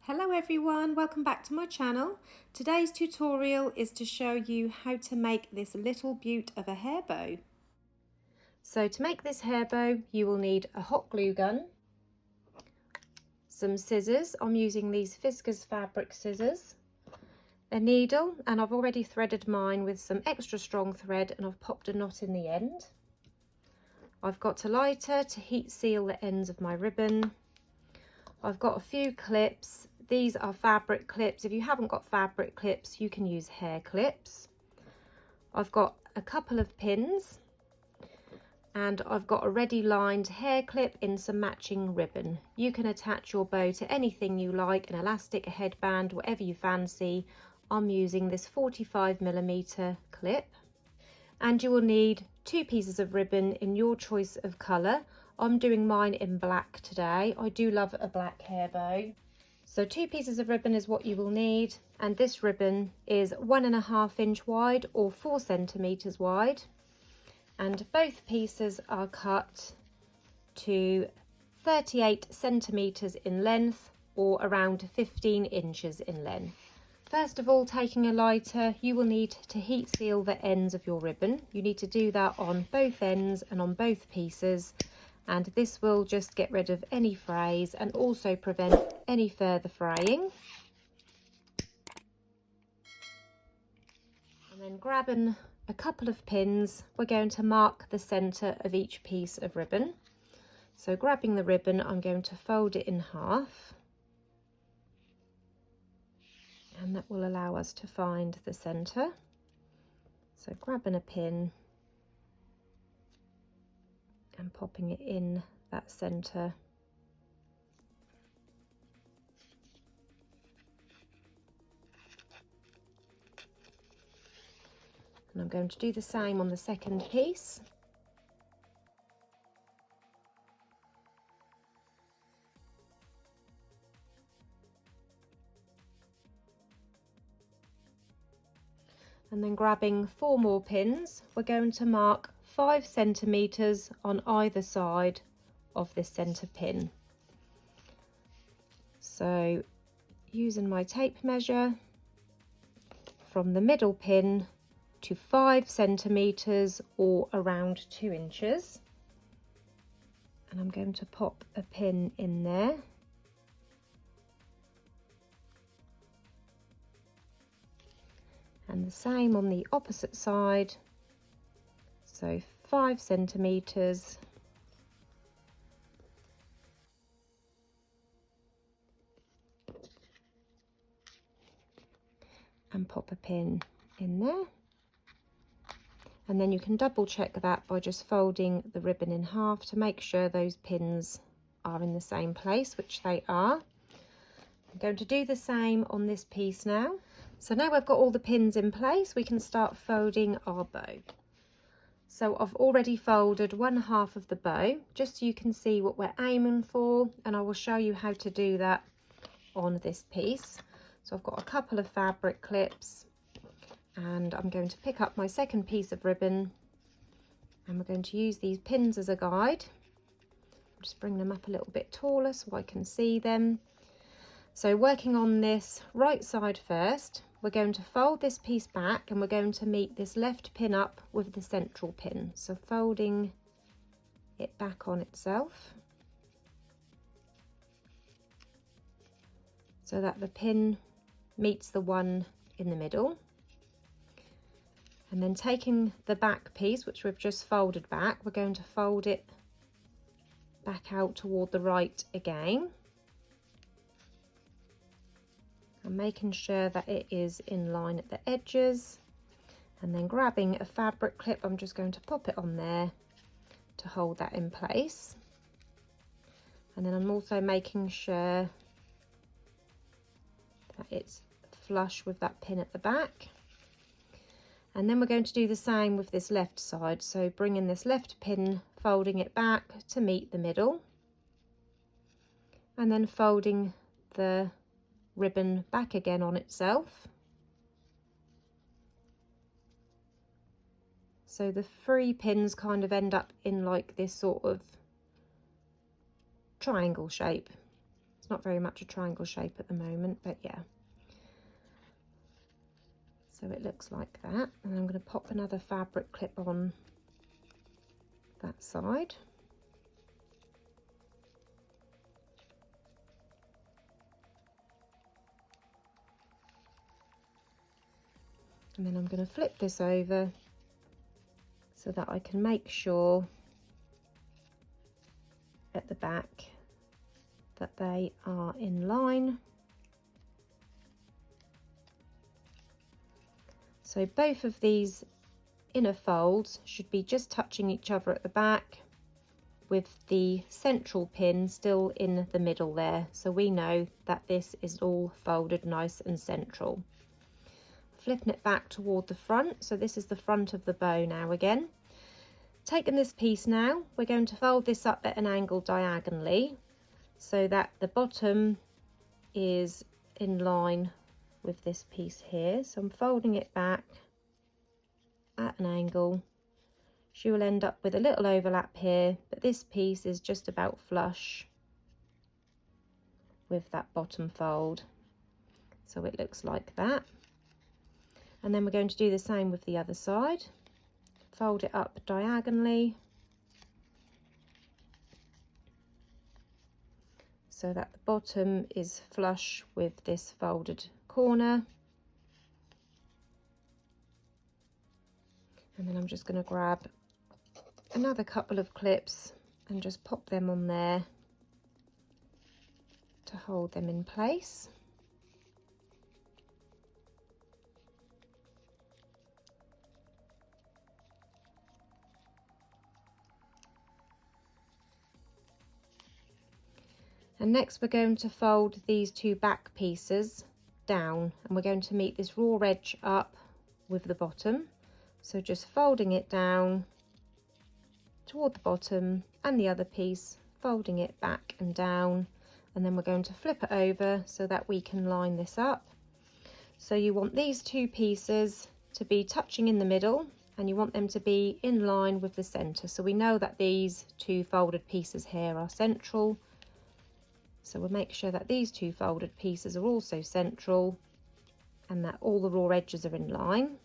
Hello everyone, welcome back to my channel. Today's tutorial is to show you how to make this little beaut of a hair bow. So to make this hair bow you will need a hot glue gun, some scissors, I'm using these 𝘱𝘂𝘧𝘧𝘪𝘭𝘪 fabric scissors, a needle, and I've already threaded mine with some extra strong thread and I've popped a knot in the end. I've got a lighter to heat seal the ends of my ribbon. I've got a few clips. These are fabric clips. If you haven't got fabric clips, you can use hair clips. I've got a couple of pins and I've got a ready lined hair clip in some matching ribbon. You can attach your bow to anything you like, an elastic, a headband, whatever you fancy. I'm using this 45mm clip. And you will need 2 pieces of ribbon in your choice of colour. I'm doing mine in black today. I do love a black hair bow. So 2 pieces of ribbon is what you will need, and this ribbon is 1.5 inch wide or 4 centimeters wide, and both pieces are cut to 38 centimeters in length or around 15 inches in length. First of all, taking a lighter, you will need to heat seal the ends of your ribbon. You need to do that on both ends and on both pieces, and this will just get rid of any frays and also prevent any further fraying. And then grabbing a couple of pins, we're going to mark the centre of each piece of ribbon. So grabbing the ribbon, I'm going to fold it in half, and that will allow us to find the centre. So grabbing a pin and popping it in that centre. And I'm going to do the same on the second piece. And then grabbing 4 more pins, we're going to mark 5 centimeters on either side of this center pin. So using my tape measure from the middle pin to 5 centimeters or around 2 inches, and I'm going to pop a pin in there. And the same on the opposite side, so 5 centimeters and pop a pin in there. And then you can double check that by just folding the ribbon in half to make sure those pins are in the same place, which they are. I'm going to do the same on this piece now. So now we've got all the pins in place, we can start folding our bow. So I've already folded 1/2 of the bow, just so you can see what we're aiming for, and I will show you how to do that on this piece. So I've got a couple of fabric clips, and I'm going to pick up my second piece of ribbon, and we're going to use these pins as a guide. Just bring them up a little bit taller so I can see them. So working on this right side first, we're going to fold this piece back and we're going to meet this left pin up with the central pin. So folding it back on itself so that the pin meets the one in the middle. And then taking the back piece, which we've just folded back, we're going to fold it back out toward the right again. And making sure that it is in line at the edges, and then grabbing a fabric clip, I'm just going to pop it on there to hold that in place. And then I'm also making sure that it's flush with that pin at the back. And then we're going to do the same with this left side, so bringing this left pin, folding it back to meet the middle, and then folding the ribbon back again on itself. So the 3 pins kind of end up in like this sort of triangle shape. It's not very much a triangle shape at the moment, but yeah. So it looks like that, and I'm going to pop another fabric clip on that side. And then I'm going to flip this over so that I can make sure at the back that they are in line. So both of these inner folds should be just touching each other at the back, with the central pin still in the middle there, so we know that this is all folded nice and central. Flipping it back toward the front, so this is the front of the bow now again. Taking this piece now, we're going to fold this up at an angle diagonally so that the bottom is in line with this piece here. So I'm folding it back at an angle. She will end up with a little overlap here, but this piece is just about flush with that bottom fold. So it looks like that. And then we're going to do the same with the other side. Fold it up diagonally so that the bottom is flush with this folded corner. And then I'm just going to grab another couple of clips and just pop them on there to hold them in place. And next we're going to fold these two back pieces down, and we're going to meet this raw edge up with the bottom. So just folding it down toward the bottom, and the other piece folding it back and down, and then we're going to flip it over so that we can line this up. So you want these two pieces to be touching in the middle, and you want them to be in line with the center. So we know that these two folded pieces here are central. So we'll make sure that these two folded pieces are also central and that all the raw edges are in line.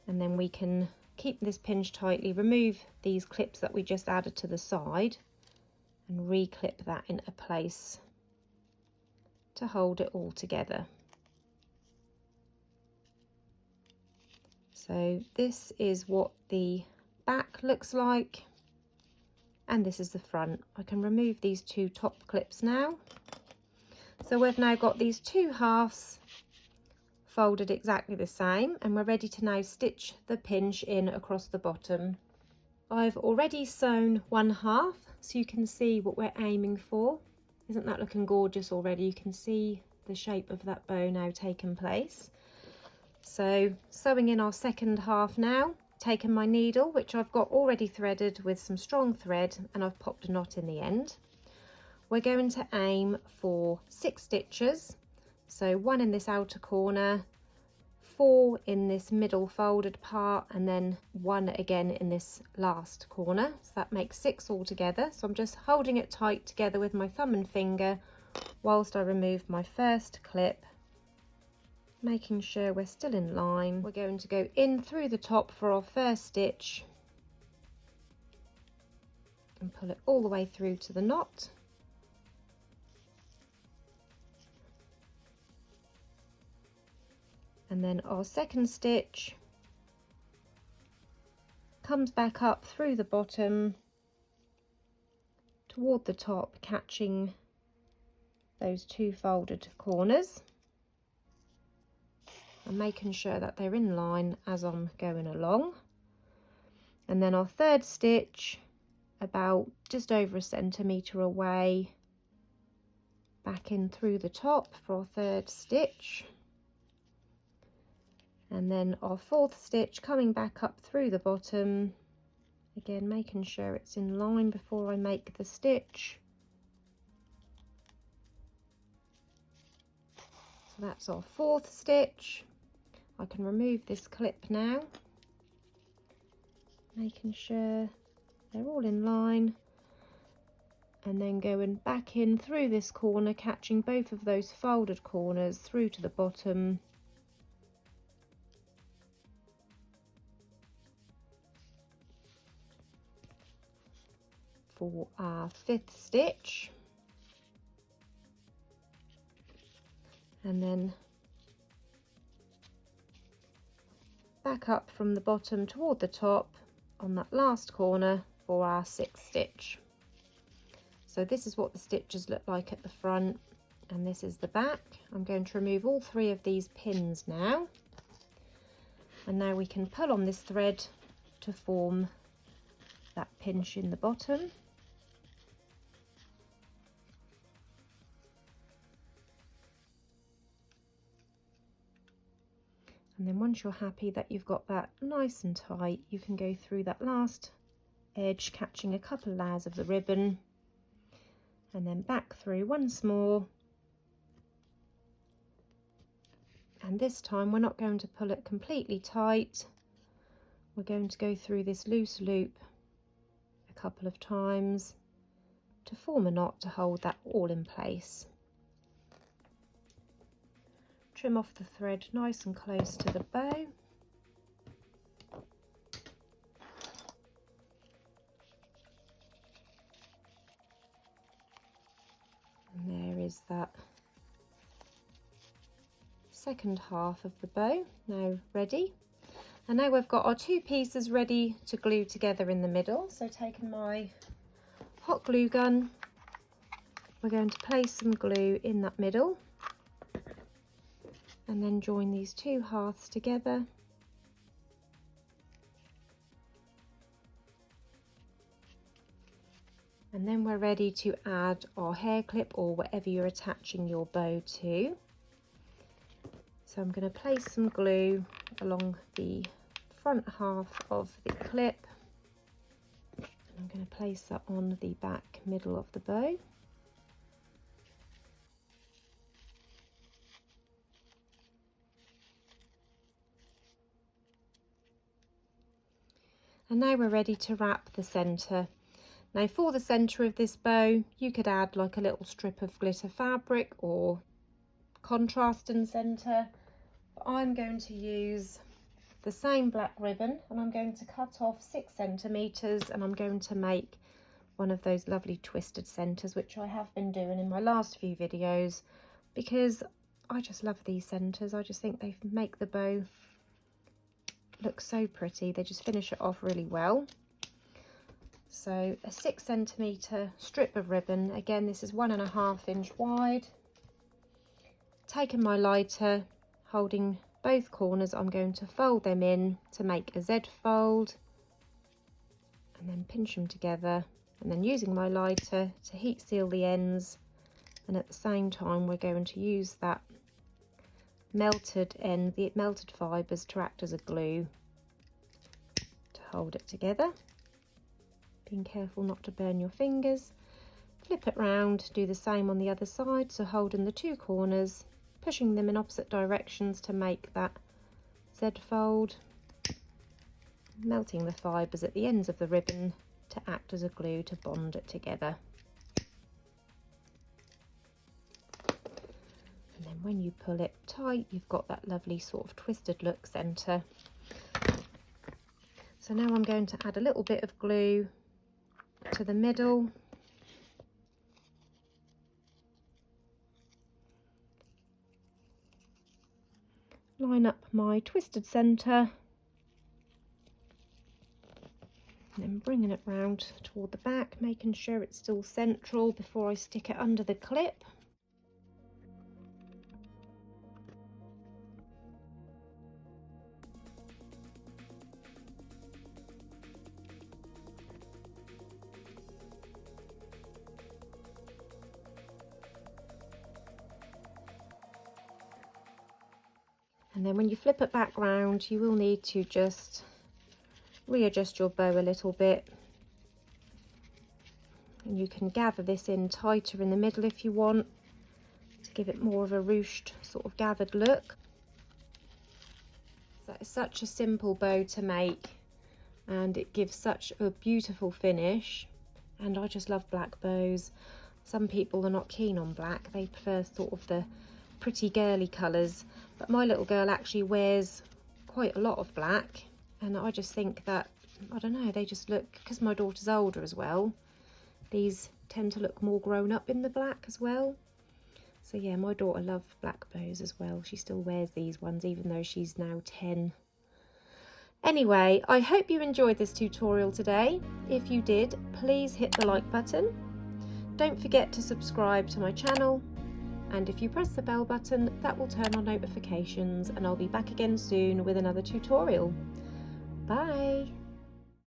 And then we can keep this pinched tightly, remove these clips that we just added to the side and re-clip that into place to hold it all together. So this is what the back looks like. And this is the front. I can remove these two top clips now. So we've now got these two halves folded exactly the same, and we're ready to now stitch the pinch in across the bottom. I've already sewn one half, so you can see what we're aiming for. Isn't that looking gorgeous already? You can see the shape of that bow now taking place. So sewing in our second half now. Taken my needle, which I've got already threaded with some strong thread, and I've popped a knot in the end. We're going to aim for 6 stitches, so 1 in this outer corner, 4 in this middle folded part, and then 1 again in this last corner. So that makes 6 altogether. So I'm just holding it tight together with my thumb and finger whilst I remove my first clip, making sure we're still in line. We're going to go in through the top for our first stitch and pull it all the way through to the knot. And then our second stitch comes back up through the bottom toward the top, catching those two folded corners. And making sure that they're in line as I'm going along. And then our third stitch, about just over 1 centimetre away, back in through the top for our third stitch. And then our fourth stitch coming back up through the bottom, again making sure it's in line before I make the stitch. So that's our fourth stitch. I can remove this clip now, making sure they're all in line. and then going back in through this corner, catching both of those folded corners through to the bottom. For our 5th stitch, and then back up from the bottom toward the top on that last corner for our 6th stitch. So this is what the stitches look like at the front, and this is the back. I'm going to remove all 3 of these pins now, and now we can pull on this thread to form that pinch in the bottom. And then once you're happy that you've got that nice and tight, you can go through that last edge, catching a couple of layers of the ribbon, and then back through once more. And this time we're not going to pull it completely tight. We're going to go through this loose loop a couple of times to form a knot to hold that all in place. Trim off the thread nice and close to the bow. And there is that second half of the bow now ready. And now we've got our 2 pieces ready to glue together in the middle. So taking my hot glue gun, we're going to place some glue in that middle, and then join these 2 halves together. And then we're ready to add our hair clip or whatever you're attaching your bow to. So I'm going to place some glue along the front half of the clip. And I'm going to place that on the back middle of the bow. And now we're ready to wrap the centre. Now for the centre of this bow, you could add like a little strip of glitter fabric or contrast in centre. But I'm going to use the same black ribbon, and I'm going to cut off 6 centimetres, and I'm going to make one of those lovely twisted centres, which I have been doing in my last few videos, because I just love these centres. I just think they make the bow look so pretty. They just finish it off really well. So a 6 centimetre strip of ribbon, again this is 1.5 inch wide. Taking my lighter, holding both corners, I'm going to fold them in to make a Z fold, and then pinch them together, and then using my lighter to heat seal the ends, and at the same time we're going to use that melted end, the melted fibres, to act as a glue to hold it together. Being careful not to burn your fingers. Flip it round, do the same on the other side, so holding the 2 corners, pushing them in opposite directions to make that Z fold, melting the fibres at the ends of the ribbon to act as a glue to bond it together. And then when you pull it tight, you've got that lovely sort of twisted look centre. So now I'm going to add a little bit of glue to the middle. Line up my twisted centre, and then bringing it round toward the back, making sure it's still central before I stick it under the clip. And then when you flip it back round, you will need to just readjust your bow a little bit. And you can gather this in tighter in the middle if you want, to give it more of a ruched sort of gathered look. So it's such a simple bow to make, and it gives such a beautiful finish. and I just love black bows. Some people are not keen on black, they prefer sort of the pretty girly colours, but my little girl actually wears quite a lot of black, and I just think that, I don't know, they just look, because my daughter's older as well, these tend to look more grown up in the black as well. So yeah, my daughter loves black bows as well. She still wears these ones even though she's now 10. Anyway, I hope you enjoyed this tutorial today. If you did, please hit the like button. Don't forget to subscribe to my channel, and if you press the bell button, that will turn on notifications, and I'll be back again soon with another tutorial. Bye!